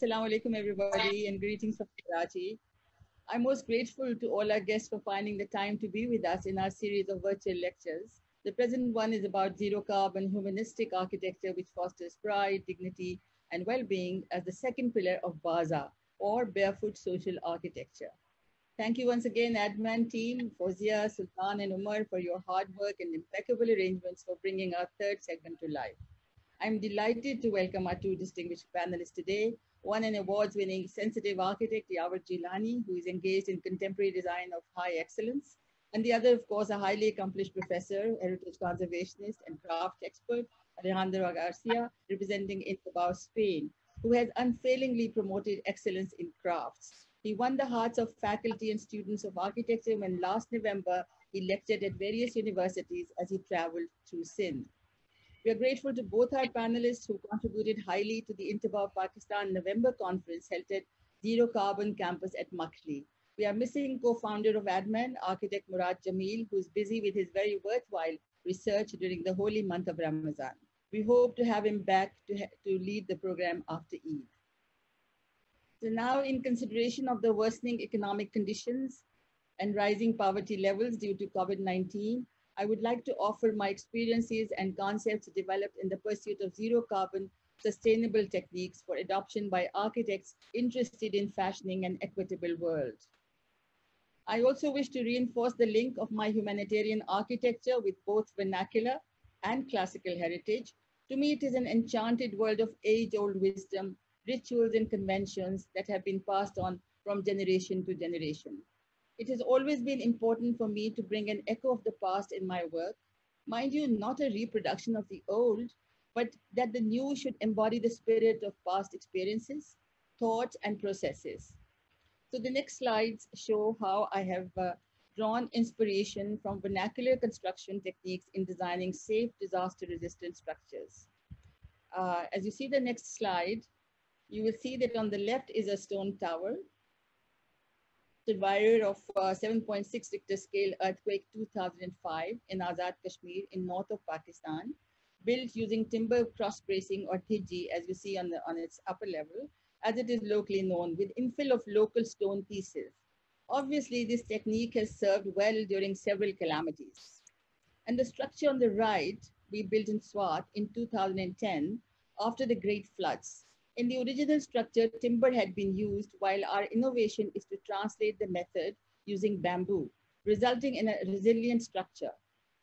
Assalamu alaikum, everybody, and greetings from Karachi. I'm most grateful to all our guests for finding the time to be with us in our series of virtual lectures. The present one is about zero carbon humanistic architecture, which fosters pride, dignity, and well-being as the second pillar of BAZA, or Barefoot Social Architecture. Thank you once again, Adman team, Fozia, Sultan, and Umar for your hard work and impeccable arrangements for bringing our third segment to life. I'm delighted to welcome our two distinguished panelists today. One, an awards-winning sensitive architect, Yawar Jilani, who is engaged in contemporary design of high excellence. And the other, of course, a highly accomplished professor, heritage conservationist, and craft expert, Alejandro Garcia, representing INTBAU Spain, who has unfailingly promoted excellence in crafts. He won the hearts of faculty and students of architecture when last November he lectured at various universities as he traveled through Sindh. We are grateful to both our panelists who contributed highly to the INTBAU Pakistan November conference held at Zero Carbon Campus at Makhli. We are missing co-founder of ADMAN, architect Murad Jamil, who is busy with his very worthwhile research during the holy month of Ramadan. We hope to have him back to lead the program after Eid. So now, in consideration of the worsening economic conditions and rising poverty levels due to COVID-19, I would like to offer my experiences and concepts developed in the pursuit of zero carbon sustainable techniques for adoption by architects interested in fashioning an equitable world. I also wish to reinforce the link of my humanitarian architecture with both vernacular and classical heritage. To me, it is an enchanted world of age-old wisdom, rituals and conventions that have been passed on from generation to generation. It has always been important for me to bring an echo of the past in my work. Mind you, not a reproduction of the old, but that the new should embody the spirit of past experiences, thoughts, and processes. So the next slides show how I have drawn inspiration from vernacular construction techniques in designing safe, disaster-resistant structures. As you see the next slide, you will see that on the left is a stone tower, survivor of 7.6 Richter scale earthquake 2005 in Azad Kashmir in north of Pakistan, built using timber cross bracing or Diji, as you see on its upper level, as it is locally known, with infill of local stone pieces. Obviously, this technique has served well during several calamities. And the structure on the right, we built in Swat in 2010 after the Great Floods. In the original structure, timber had been used, while our innovation is to translate the method using bamboo, resulting in a resilient structure.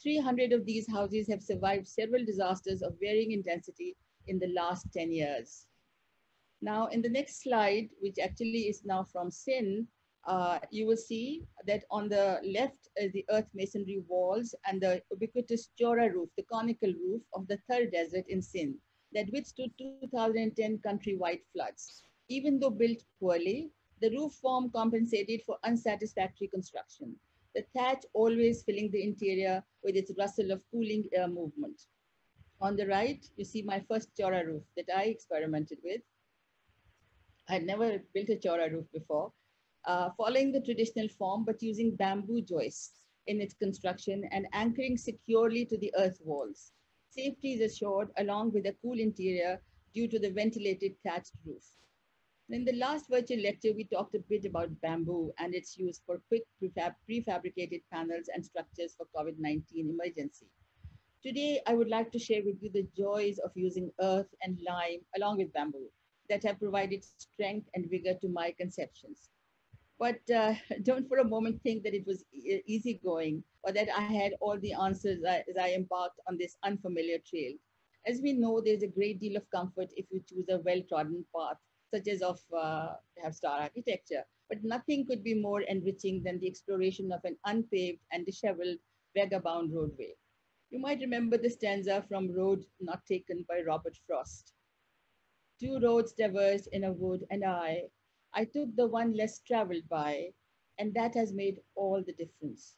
300 of these houses have survived several disasters of varying intensity in the last 10 years. Now, in the next slide, which actually is now from Sindh, you will see that on the left is the earth masonry walls and the ubiquitous Chora roof, the conical roof of the Thar Desert in Sindh, that withstood 2010 countrywide floods. Even though built poorly, the roof form compensated for unsatisfactory construction, the thatch always filling the interior with its rustle of cooling air movement. On the right, you see my first Chora roof that I experimented with. I had never built a Chora roof before, following the traditional form, but using bamboo joists in its construction and anchoring securely to the earth walls. Safety is assured along with a cool interior due to the ventilated thatched roof. In the last virtual lecture, we talked a bit about bamboo and its use for quick prefabricated panels and structures for COVID-19 emergency. Today, I would like to share with you the joys of using earth and lime along with bamboo that have provided strength and vigor to my conceptions. But don't for a moment think that it was easygoing or that I had all the answers as I embarked on this unfamiliar trail. As we know, there's a great deal of comfort if you choose a well-trodden path, such as of perhaps star architecture. But nothing could be more enriching than the exploration of an unpaved and disheveled vagabond roadway. You might remember the stanza from Road Not Taken by Robert Frost. Two roads diverged in a wood, and I took the one less traveled by, and that has made all the difference.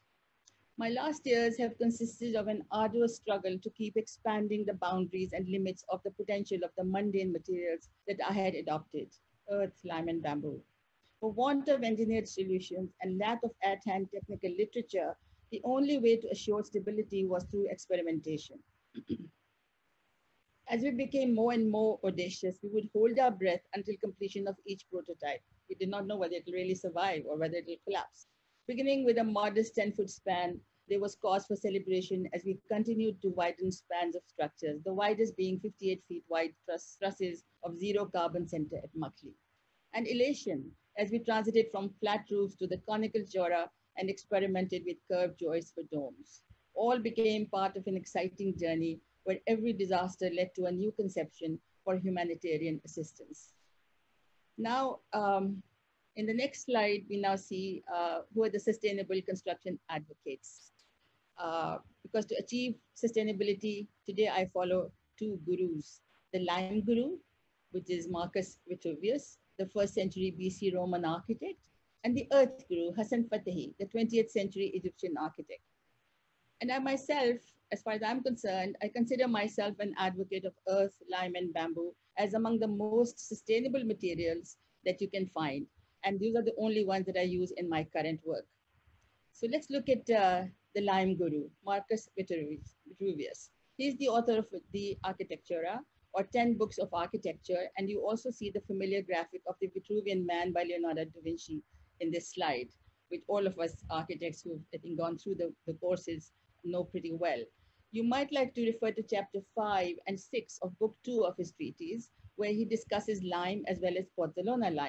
My last years have consisted of an arduous struggle to keep expanding the boundaries and limits of the potential of the mundane materials that I had adopted, earth, lime, and bamboo. For want of engineered solutions and lack of at-hand technical literature, the only way to assure stability was through experimentation. As we became more and more audacious, we would hold our breath until completion of each prototype. We did not know whether it will really survive or whether it will collapse. Beginning with a modest 10-foot span, there was cause for celebration as we continued to widen spans of structures, the widest being 58 feet wide trusses of zero carbon center at Makli. And elation as we transited from flat roofs to the conical jora and experimented with curved joists for domes. All became part of an exciting journey where every disaster led to a new conception for humanitarian assistance. Now, in the next slide, we now see who are the sustainable construction advocates. Because to achieve sustainability, today I follow two gurus, the lime guru, which is Marcus Vitruvius, the 1st century BC Roman architect, and the earth guru, Hassan Fathy, the 20th century Egyptian architect. And I myself, as far as I'm concerned, I consider myself an advocate of earth, lime, and bamboo as among the most sustainable materials that you can find. And these are the only ones that I use in my current work. So let's look at the lime guru, Marcus Vitruvius. He's the author of the Architectura, or 10 books of architecture. And you also see the familiar graphic of the Vitruvian Man by Leonardo da Vinci in this slide, which all of us architects who've, I think, gone through the courses know pretty well. You might like to refer to chapter 5 and 6 of book 2 of his treatise, where he discusses lime as well as pozzolana,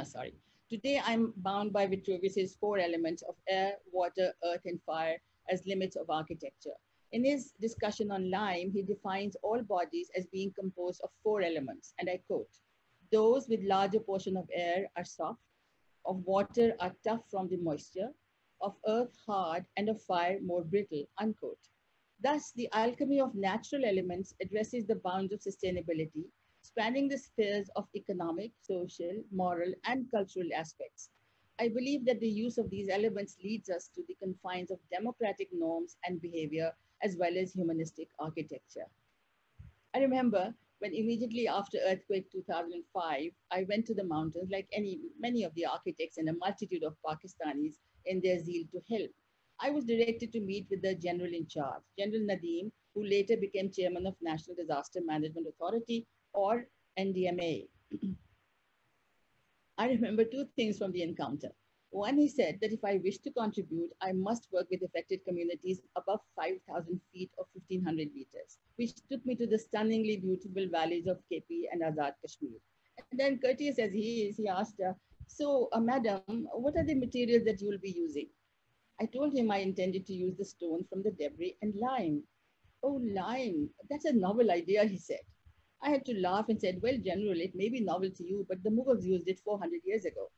sorry. Today, I'm bound by Vitruvius's 4 elements of air, water, earth, and fire as limits of architecture. In his discussion on lime, he defines all bodies as being composed of 4 elements, and I quote, "Those with larger portion of air are soft, of water are tough from the moisture, of earth hard, and of fire more brittle," unquote. Thus, the alchemy of natural elements addresses the bounds of sustainability, spanning the spheres of economic, social, moral, and cultural aspects. I believe that the use of these elements leads us to the confines of democratic norms and behavior, as well as humanistic architecture. I remember when immediately after earthquake 2005, I went to the mountains like many of the architects and a multitude of Pakistanis in their zeal to help. I was directed to meet with the general in charge, General Nadeem, who later became chairman of National Disaster Management Authority, or NDMA. I remember 2 things from the encounter. One, he said that if I wish to contribute, I must work with affected communities above 5,000 feet or 1,500 meters, which took me to the stunningly beautiful valleys of KP and Azad Kashmir. And then, courteous as he is, he asked, Madam, what are the materials that you will be using? I told him I intended to use the stone from the debris and lime. "Oh, lime, that's a novel idea," he said. I had to laugh and said, "Well, General, it may be novel to you, but the Mughals used it 400 years ago."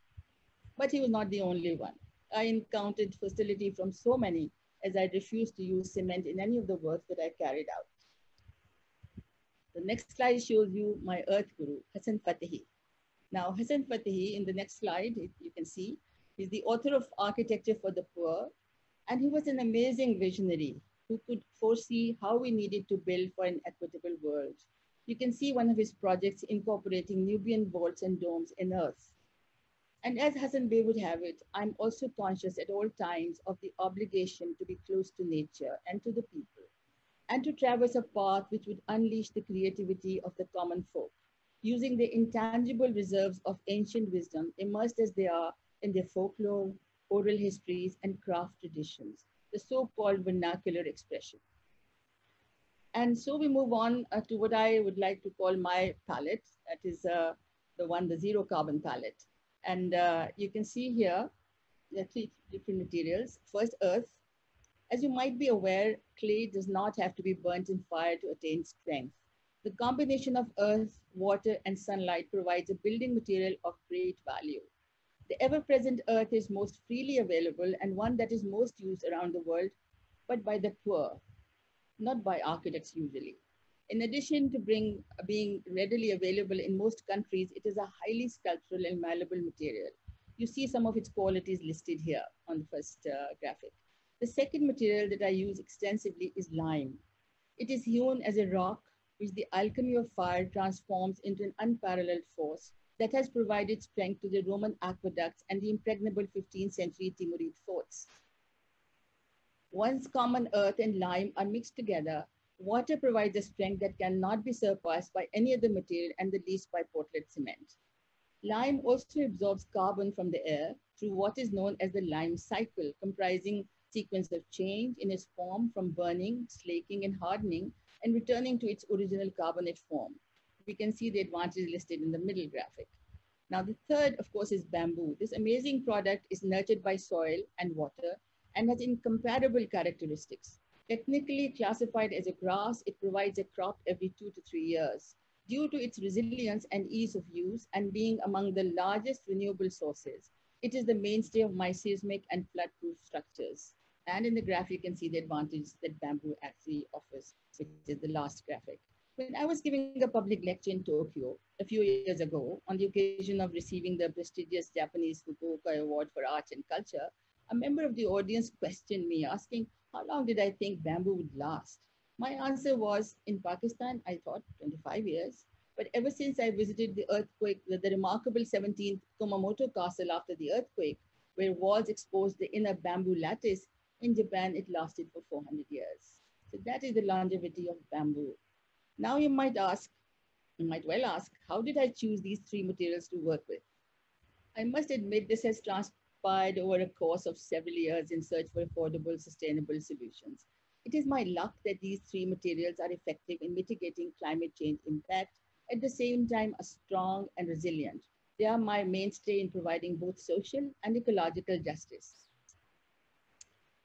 But he was not the only one. I encountered hostility from so many as I refused to use cement in any of the works that I carried out. The next slide shows you my earth guru, Hassan Fathy. Now, Hassan Fathy, in the next slide, you can see, he's the author of Architecture for the Poor, and he was an amazing visionary who could foresee how we needed to build for an equitable world. You can see one of his projects incorporating Nubian vaults and domes in earth. And as Hassan Bey would have it, I'm also conscious at all times of the obligation to be close to nature and to the people, and to traverse a path which would unleash the creativity of the common folk, using the intangible reserves of ancient wisdom immersed as they are in their folklore, oral histories, and craft traditions, the so-called vernacular expression. And so we move on to what I would like to call my palette, that is the zero carbon palette. And you can see here, there are 3 different materials. First, earth. As you might be aware, clay does not have to be burnt in fire to attain strength. The combination of earth, water, and sunlight provides a building material of great value. The ever-present earth is most freely available and one that is most used around the world, but by the poor, not by architects usually. In addition to being readily available in most countries, it is a highly sculptural and malleable material. You see some of its qualities listed here on the first graphic. The second material that I use extensively is lime. It is hewn as a rock, which the alchemy of fire transforms into an unparalleled force that has provided strength to the Roman aqueducts and the impregnable 15th century Timurid forts. Once common earth and lime are mixed together, Water provides a strength that cannot be surpassed by any other material and the least by Portland cement. Lime also absorbs carbon from the air through what is known as the lime cycle, comprising sequence of change in its form from burning, slaking, and hardening, and returning to its original carbonate form. We can see the advantages listed in the middle graphic. Now, the third, of course, is bamboo. This amazing product is nurtured by soil and water and has incomparable characteristics. Technically classified as a grass, it provides a crop every 2 to 3 years. Due to its resilience and ease of use and being among the largest renewable sources, it is the mainstay of my seismic and flood-proof structures. And in the graph, you can see the advantages that bamboo actually offers, which is the last graphic. When I was giving a public lecture in Tokyo a few years ago, on the occasion of receiving the prestigious Japanese Fukuoka Award for Arts and Culture, a member of the audience questioned me, asking, how long did I think bamboo would last? My answer was, in Pakistan, I thought 25 years. But ever since I visited the earthquake, the remarkable 17th Kumamoto Castle after the earthquake, where walls exposed the inner bamboo lattice, in Japan, it lasted for 400 years. So that is the longevity of bamboo. Now you might well ask, how did I choose these three materials to work with? I must admit this has transpired over a course of several years in search for affordable, sustainable solutions. It is my luck that these three materials are effective in mitigating climate change impact, at the same time are strong and resilient. They are my mainstay in providing both social and ecological justice.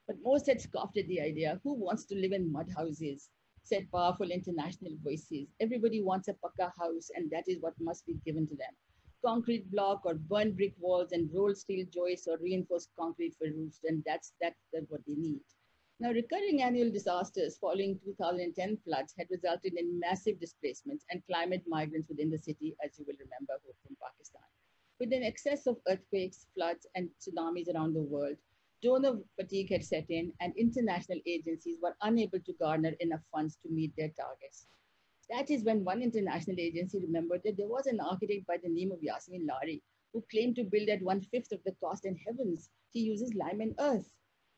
But most had scoffed at the idea, who wants to live in mud houses? Said powerful international voices. Everybody wants a pakka house, and that is what must be given to them. Concrete block or burnt brick walls and rolled steel joists or reinforced concrete for roofs, and that's what they need. Now, recurring annual disasters following 2010 floods had resulted in massive displacements and climate migrants within the city, as you will remember, from Pakistan. With an excess of earthquakes, floods, and tsunamis around the world, donor fatigue had set in, and international agencies were unable to garner enough funds to meet their targets. That is when one international agency remembered that there was an architect by the name of Yasmeen Lari who claimed to build at 1/5 of the cost, and heavens, he uses lime and earth.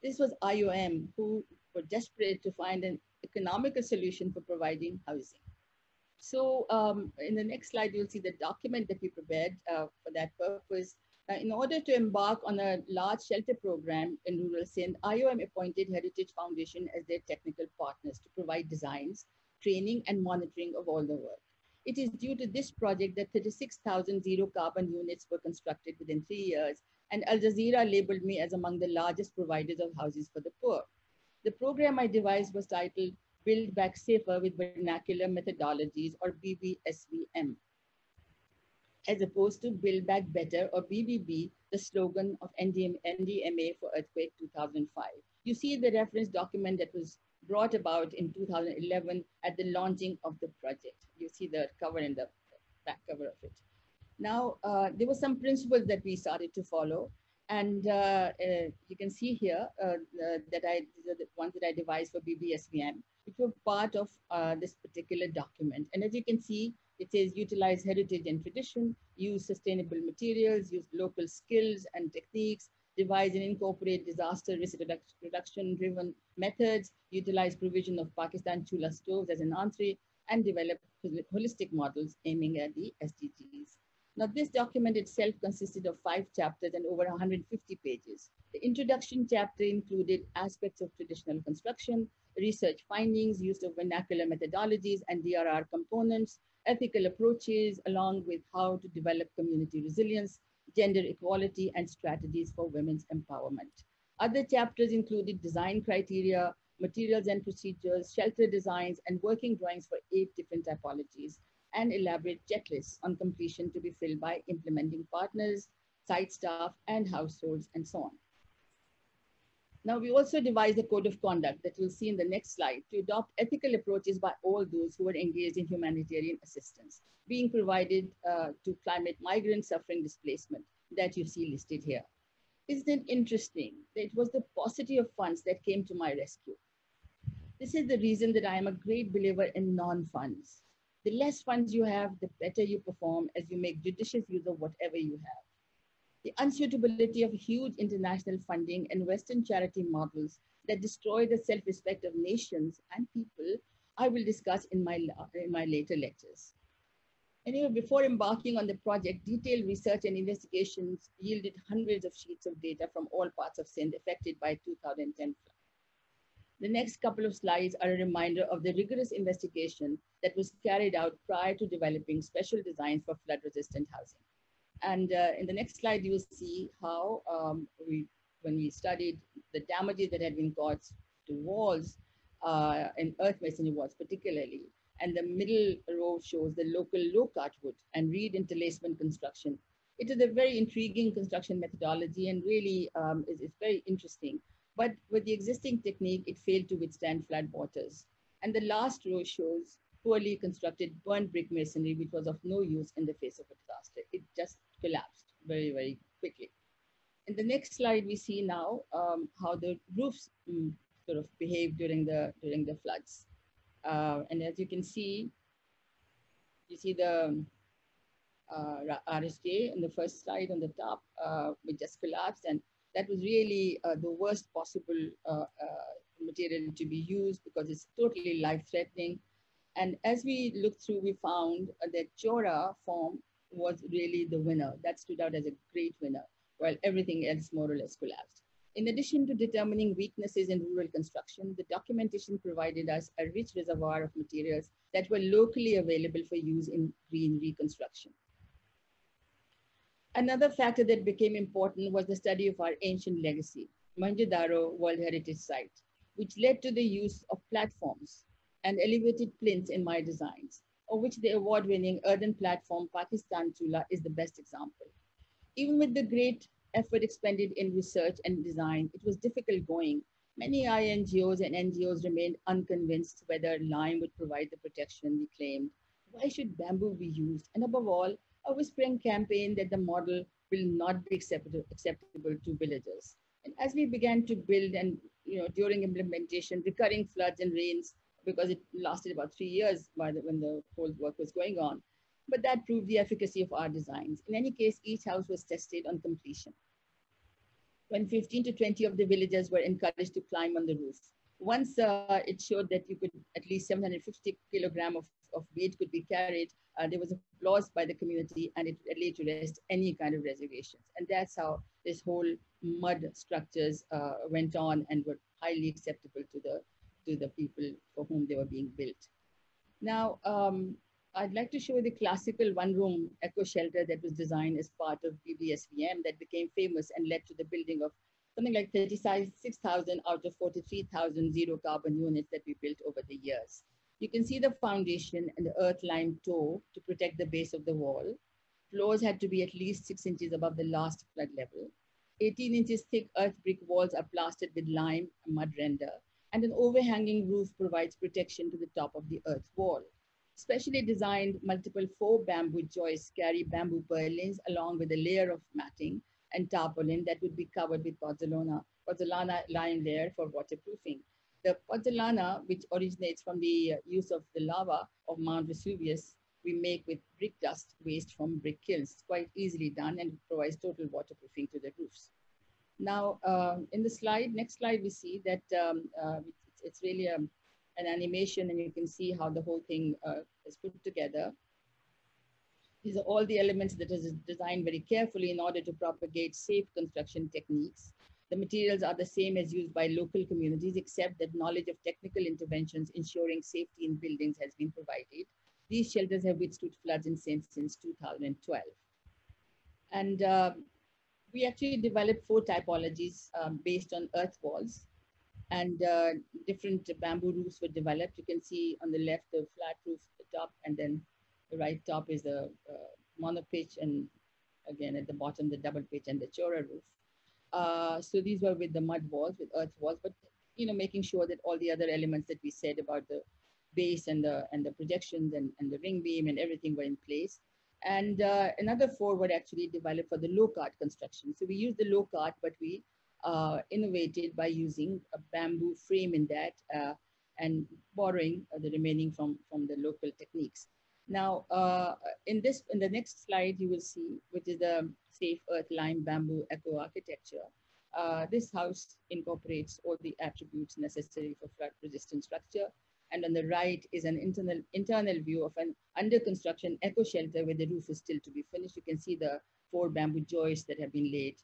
This was IOM, who were desperate to find an economical solution for providing housing. So in the next slide, you'll see the document that we prepared for that purpose. In order to embark on a large shelter program in rural Sindh, IOM appointed Heritage Foundation as their technical partners to provide designs, training, and monitoring of all the work. It is due to this project that 36,000 zero-carbon units were constructed within 3 years, and Al Jazeera labeled me as among the largest providers of houses for the poor. The program I devised was titled Build Back Safer with Vernacular Methodologies, or BBSVM, as opposed to Build Back Better, or BBB, the slogan of NDMA for Earthquake 2005. You see the reference document that was brought about in 2011 at the launching of the project. You see the cover and the back cover of it. Now, there were some principles that we started to follow. And you can see here the ones that I devised for BBSVM, which were part of this particular document. And as you can see, it says utilize heritage and tradition, use sustainable materials, use local skills and techniques, devise and incorporate disaster risk reduction-driven methods, utilize provision of Pakistan Chula stoves as an entree, and develop holistic models aiming at the SDGs. Now, this document itself consisted of 5 chapters and over 150 pages. The introduction chapter included aspects of traditional construction, research findings, use of vernacular methodologies and DRR components, ethical approaches, along with how to develop community resilience, gender equality, and strategies for women's empowerment. Other chapters included design criteria, materials and procedures, shelter designs, and working drawings for 8 different typologies, and elaborate checklists on completion to be filled by implementing partners, site staff, and households, and so on. Now, we also devised a code of conduct that we'll see in the next slide to adopt ethical approaches by all those who are engaged in humanitarian assistance, being provided to climate migrants suffering displacement that you see listed here. Isn't it interesting that it was the paucity of funds that came to my rescue? This is the reason that I am a great believer in non-funds. The less funds you have, the better you perform as you make judicious use of whatever you have. The unsuitability of huge international funding and Western charity models that destroy the self-respect of nations and people I will discuss in my later lectures. Anyway, before embarking on the project, detailed research and investigations yielded hundreds of sheets of data from all parts of Sindh affected by 2010 flood. The next couple of slides are a reminder of the rigorous investigation that was carried out prior to developing special designs for flood-resistant housing. And in the next slide, you will see how when we studied the damages that had been caused to walls and earth masonry walls particularly, and the middle row shows the local low-cut wood and reed interlacement construction. It is a very intriguing construction methodology and really is very interesting. But with the existing technique, it failed to withstand flood waters. And the last row shows poorly constructed burnt brick masonry, which was of no use in the face of a disaster. It just collapsed very, very quickly. In the next slide, we see now how the roofs sort of behaved during the floods. And as you can see, you see the RSJ in the first slide on the top, which just collapsed. And that was really the worst possible material to be used because it's totally life-threatening. And as we looked through, we found that Chora form was really the winner. That stood out as a great winner, while everything else more or less collapsed. In addition to determining weaknesses in rural construction, the documentation provided us a rich reservoir of materials that were locally available for use in green reconstruction. Another factor that became important was the study of our ancient legacy, Mohenjo Daro World Heritage Site, which led to the use of platforms and elevated plinths in my designs, of which the award-winning earthen platform Pakistan Chula is the best example. Even with the great effort expended in research and design, it was difficult going. Many INGOs and NGOs remained unconvinced whether lime would provide the protection we claimed. Why should bamboo be used? And above all, a whispering campaign that the model will not be acceptable to villagers. And as we began to build and during implementation, recurring floods and rains, because it lasted about 3 years when the whole work was going on, but that proved the efficacy of our designs. In any case, each house was tested on completion, when 15 to 20 of the villagers were encouraged to climb on the roof. Once it showed that you could at least 750 kilograms of weight could be carried, there was applause by the community, and it laid to rest any kind of reservations. And that's how this whole mud structures went on and were highly acceptable to the people for whom they were being built. Now, I'd like to show you the classical one-room eco shelter that was designed as part of BBSVM that became famous and led to the building of something like 36,000 out of 43,000 zero carbon units that we built over the years. You can see the foundation and the earth lime toe to protect the base of the wall. Floors had to be at least 6 inches above the last flood level. 18 inches thick earth brick walls are plastered with lime mud render, and an overhanging roof provides protection to the top of the earth wall. Specially designed multiple 4 bamboo joists carry bamboo purlins along with a layer of matting and tarpaulin that would be covered with pozzolana lime layer for waterproofing. The pozzolana, which originates from the use of the lava of Mount Vesuvius, we make with brick dust waste from brick kilns. It's quite easily done and provides total waterproofing to the roofs. Now, in the next slide, we see that it's really an animation, and you can see how the whole thing is put together. These are all the elements that is designed very carefully in order to propagate safe construction techniques. The materials are the same as used by local communities, except that knowledge of technical interventions ensuring safety in buildings has been provided. These shelters have withstood floods in Sindh since 2012. And we actually developed 4 typologies based on earth walls, and different bamboo roofs were developed. You can see on the left, the flat roof at the top, and then the right top is the monopitch, and again at the bottom, the double pitch and the chora roof. So these were with the mud walls, with earth walls, but making sure that all the other elements that we said about the base and the projections and the ring beam and everything were in place. And another 4 were actually developed for the low-cut construction. So we used the low-cut, but we innovated by using a bamboo frame in that and borrowing the remaining from the local techniques. Now, in the next slide, you will see, which is the safe earth lime bamboo eco architecture. This house incorporates all the attributes necessary for flood resistant structure. And on the right is an internal view of an under construction eco shelter where the roof is still to be finished. You can see the 4 bamboo joists that have been laid,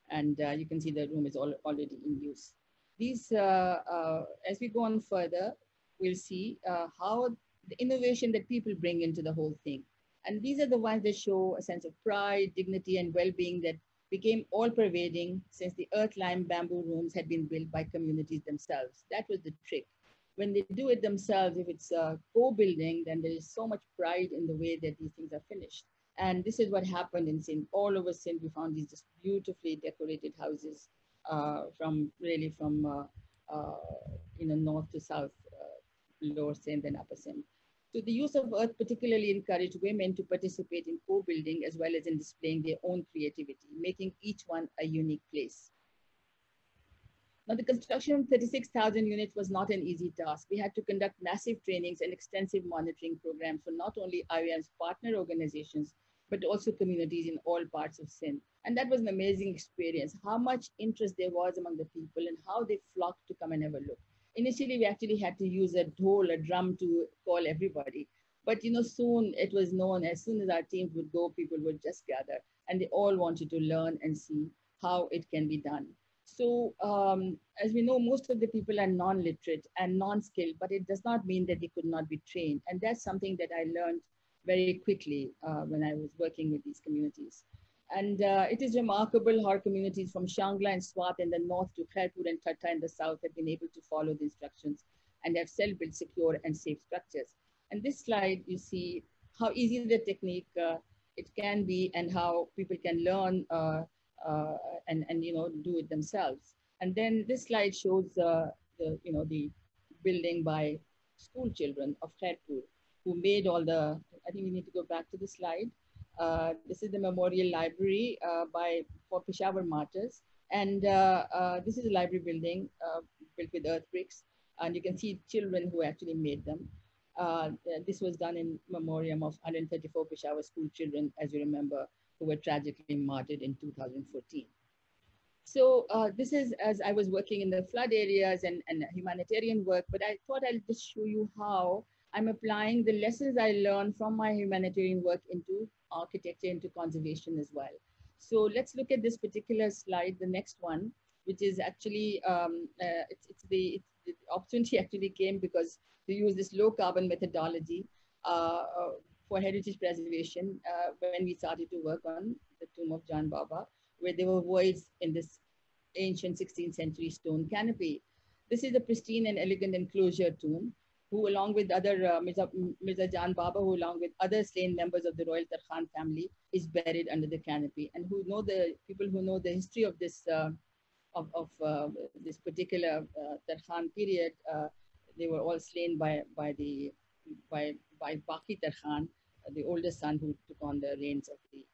and you can see the room is already in use. These, as we go on further, we'll see how the innovation that people bring into the whole thing. And these are the ones that show a sense of pride, dignity, and well-being that became all-pervading since the earth-lime bamboo rooms had been built by communities themselves. That was the trick. When they do it themselves, if it's co-building, then there is so much pride in the way that these things are finished. And this is what happened in Sindh. All over Sindh, we found these just beautifully decorated houses from north to south, lower Sindh and upper Sindh. So the use of earth particularly encouraged women to participate in co-building as well as in displaying their own creativity, making each one a unique place. Now, the construction of 36,000 units was not an easy task. We had to conduct massive trainings and extensive monitoring programs for not only IOM's partner organizations, but also communities in all parts of Sindh. And that was an amazing experience, how much interest there was among the people and how they flocked to come and have a look. Initially, we actually had to use a dhol, a drum, to call everybody. But soon it was known, as soon as our teams would go, people would just gather, and they all wanted to learn and see how it can be done. So as we know, most of the people are non-literate and non-skilled, but it does not mean that they could not be trained. And that's something that I learned very quickly when I was working with these communities. And it is remarkable how communities from Shangla and Swat in the north to Khairpur and Thatta in the south have been able to follow the instructions and have self-built secure and safe structures. And this slide, you see how easy the technique it can be and how people can learn and do it themselves. And then this slide shows the building by school children of Khairpur who made all the, I think we need to go back to the slide. This is the memorial library for Peshawar Martyrs. And this is a library building built with earth bricks. And you can see children who actually made them. This was done in memoriam of 134 Peshawar school children, as you remember, who were tragically martyred in 2014. So this is as I was working in the flood areas and humanitarian work, but I thought I'll just show you how I'm applying the lessons I learned from my humanitarian work into architecture, into conservation as well. So let's look at this particular slide, the next one, which is actually, the opportunity actually came because we use this low carbon methodology for heritage preservation when we started to work on the tomb of Jan Baba, where there were voids in this ancient 16th century stone canopy. This is a pristine and elegant enclosure tomb, who along with other Mirza Jan Baba, who along with other slain members of the royal Tarkhan family, is buried under the canopy. And who know the people who know the history of this this particular Tarkhan period, they were all slain by Baqi Tarkhan, the oldest son who took on the reins of the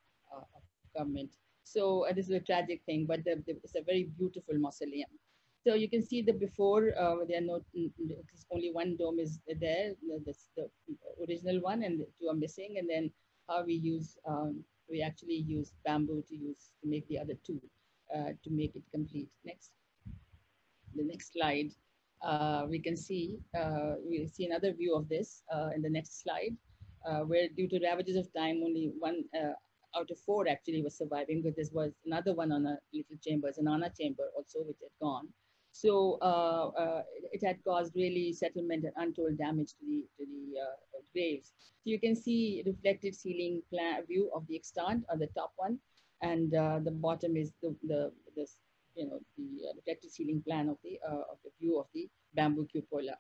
government. So this is a tragic thing, but it's a very beautiful mausoleum. So you can see the before, there are only one dome is there, the original one, and the two are missing. And then how we use, we actually use bamboo to make the other two, to make it complete. Next, the next slide, we see another view of this in the next slide, where due to ravages of time, only one out of 4 actually was surviving, but there was another one on a little chamber, Zanana chamber also, which had gone. So it had caused really settlement and untold damage to the graves. So you can see reflected ceiling plan view of the extant on the top one, and the bottom is the reflected ceiling plan of the view of the bamboo cupola.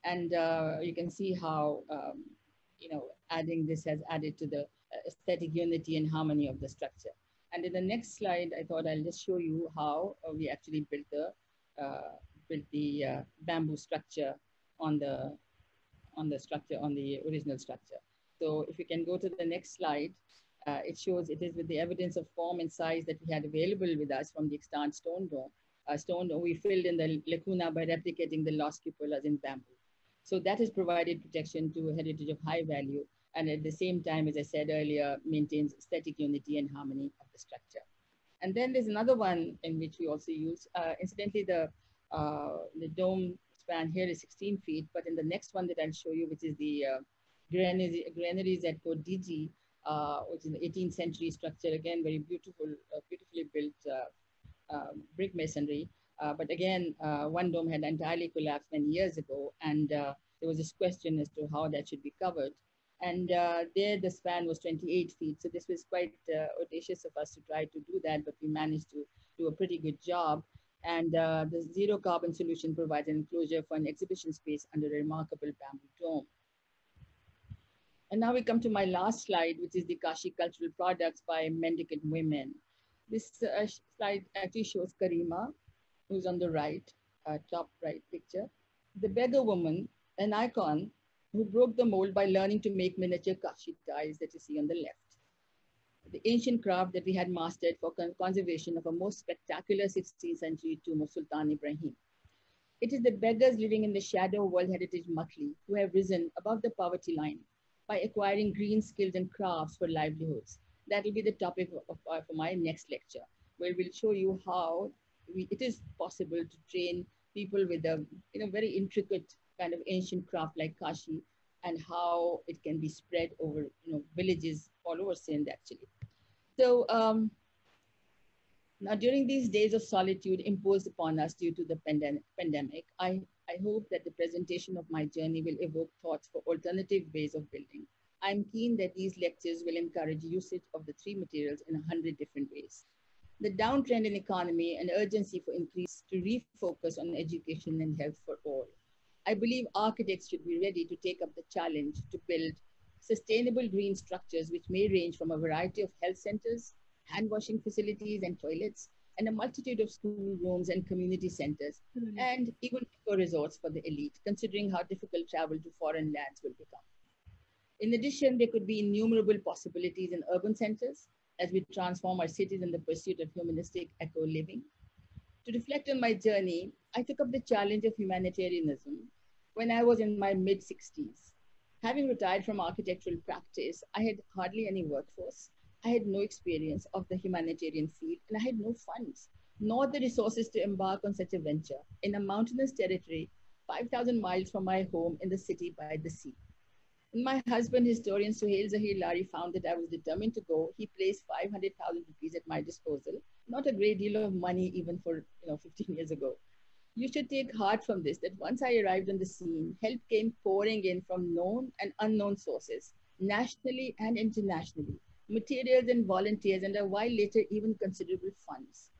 And you can see how adding this has added to the aesthetic unity and harmony of the structure. And in the next slide, I thought I'll just show you how we actually built the bamboo structure on the original structure. So if you can go to the next slide, it shows it is with the evidence of form and size that we had available with us from the extant stone dome. We filled in the lacuna by replicating the lost cupolas in bamboo. So that has provided protection to a heritage of high value, and at the same time, as I said earlier, maintains aesthetic unity and harmony of the structure. And then there's another one in which we also use, incidentally, the dome span here is 16 feet, but in the next one that I'll show you, which is the granaries at Diji, which is an 18th century structure, again, very beautiful, beautifully built brick masonry. But again, one dome had entirely collapsed many years ago, and there was this question as to how that should be covered. And there the span was 28 feet. So this was quite audacious of us to try to do that, but we managed to do a pretty good job. And the zero carbon solution provides an enclosure for an exhibition space under a remarkable bamboo dome. And now we come to my last slide, which is the Kashi cultural products by Mendicant women. This slide actually shows Karima, who's on the right, top right picture. The beggar woman, an icon who broke the mold by learning to make miniature Kashi tiles that you see on the left. The ancient craft that we had mastered for conservation of a most spectacular 16th century tomb of Sultan Ibrahim. It is the beggars living in the shadow of World Heritage Makli who have risen above the poverty line by acquiring green skills and crafts for livelihoods. That will be the topic for my next lecture, where we'll show you how it is possible to train people with a very intricate kind of ancient craft like Kashi, and how it can be spread over villages all over Sindh actually. So now during these days of solitude imposed upon us due to the pandemic, I hope that the presentation of my journey will evoke thoughts for alternative ways of building. I'm keen that these lectures will encourage usage of the three materials in 100 different ways. The downtrend in economy and urgency for increase to refocus on education and health for all. I believe architects should be ready to take up the challenge to build sustainable green structures, which may range from a variety of health centers, hand washing facilities and toilets, and a multitude of school rooms and community centers, and even eco resorts for the elite, considering how difficult travel to foreign lands will become. In addition, there could be innumerable possibilities in urban centers as we transform our cities in the pursuit of humanistic eco-living. To reflect on my journey, I took up the challenge of humanitarianism when I was in my mid-60s. Having retired from architectural practice, I had hardly any workforce. I had no experience of the humanitarian field, and I had no funds, nor the resources to embark on such a venture in a mountainous territory 5,000 miles from my home in the city by the sea. When my husband, historian Suhail Zahir Lari, found that I was determined to go, he placed 500,000 rupees at my disposal. Not a great deal of money even for 15 years ago. You should take heart from this, that once I arrived on the scene, help came pouring in from known and unknown sources, nationally and internationally, materials and volunteers, and a while later, even considerable funds.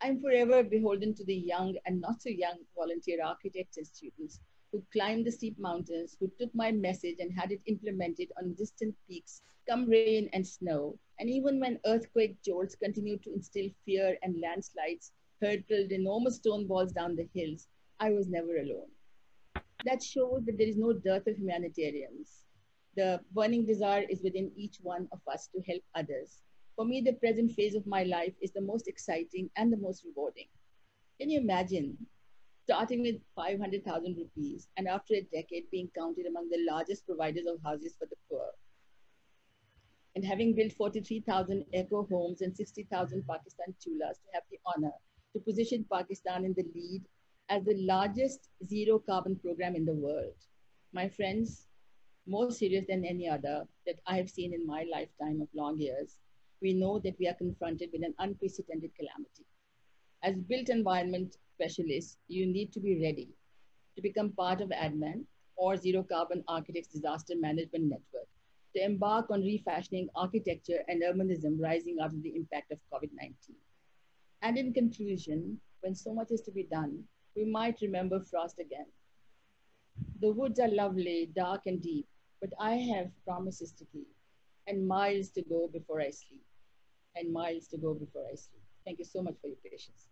I'm forever beholden to the young and not so young volunteer architects and students who climbed the steep mountains, who took my message and had it implemented on distant peaks, come rain and snow. And even when earthquake jolts continued to instill fear and landslides hurtled enormous stone balls down the hills, I was never alone. That shows that there is no dearth of humanitarians. The burning desire is within each one of us to help others. For me, the present phase of my life is the most exciting and the most rewarding. Can you imagine starting with 500,000 rupees and after a decade being counted among the largest providers of houses for the poor? And having built 43,000 eco homes and 60,000 Pakistan chulas, to have the honor to position Pakistan in the lead as the largest zero carbon program in the world. My friends, more serious than any other that I have seen in my lifetime of long years, we know that we are confronted with an unprecedented calamity. As built environment specialists, you need to be ready to become part of ADMAN, or Zero Carbon Architects Disaster Management Network, to embark on refashioning architecture and urbanism rising out of the impact of COVID-19. And in conclusion, when so much is to be done, we might remember Frost again. The woods are lovely, dark and deep, but I have promises to keep, and miles to go before I sleep, and miles to go before I sleep. Thank you so much for your patience.